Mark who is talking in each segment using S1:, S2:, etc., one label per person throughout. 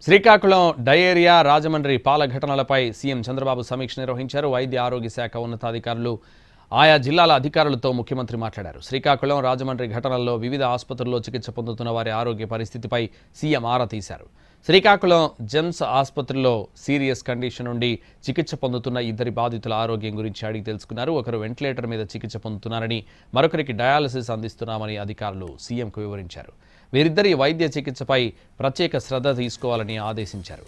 S1: Srikakulam diarrhoea Rajahmundry పాల ఘటనలపై CM Chandrababu సమీక్ష నిర్వహించారు. వైద్య ఆరోగ్య శాఖ ఉన్నతాధికారులు ఆయా జిల్లాల అధికారులతో ముఖ్యమంత్రి మాట్లాడారు. శ్రీకాకుళం రాజమండ్రి ఘటనల్లో వివిధ ఆసుపత్రుల్లో చికిత్స పొందుతున్న వారి ఆరోగ్య పరిస్థితిపై సీఎం ఆరా తీశారు. శ్రీకాకుళం జెమ్స్ ఆసుపత్రిలో సీరియస్ కండిషన్ నుండి చికిత్స పొందుతున్న ఇద్దరి బాధితుల ఆరోగ్యం గురించి అడిగి తెలుసుకున్నారు. ఒకరు వెంటిలేటర్ మీద చికిత్స పొందుతున్నారని, మరొకరికి డయాలసిస్ అందిస్తున్నామని అధికారులు సీఎంకు వివరించారు. వీరిద్దరి వైద్య చికిత్సపై ప్రత్యేక శ్రద్ధ తీసుకోవాలని ఆదేశించారు.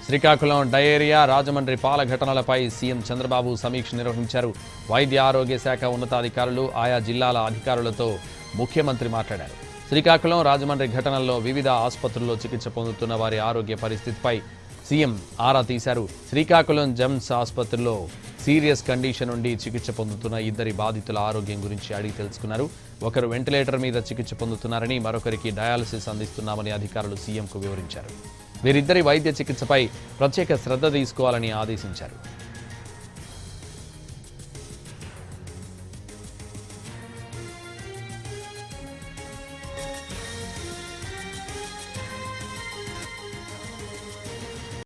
S1: శ్రీకాకుళం డయేరియా రాజమండ్రి పాల ఘటనలపై సీఎం చంద్రబాబు సమీక్ష నిర్వహించారు. వైద్య ఆరోగ్య శాఖ ఉన్నతాధికారులు ఆయా జిల్లాల అధికారులతో ముఖ్యమంత్రి మాట్లాడారు. శ్రీకాకుళం రాజమండ్రి ఘటనల్లో వివిధ ఆసుపత్రుల్లో చికిత్స పొందుతున్న వారి ఆరోగ్య పరిస్థితిపై సీఎం ఆరా తీశారు. శ్రీకాకుళం జెమ్స్ ఆసుపత్రిలో సీరియస్ కండిషన్ నుండి చికిత్స పొందుతున్న ఇద్దరి బాధితుల ఆరోగ్యం గురించి అడిగి తెలుసుకున్నారు. ఒకరు వెంటిలేటర్ మీద చికిత్స పొందుతున్నారని, మరొకరికి డయాలసిస్ అందిస్తున్నామని అధికారులు సీఎంకు వివరించారు. వీరిద్దరి వైద్య చికిత్సపై ప్రత్యేక శ్రద్ధ తీసుకోవాలని ఆదేశించారు.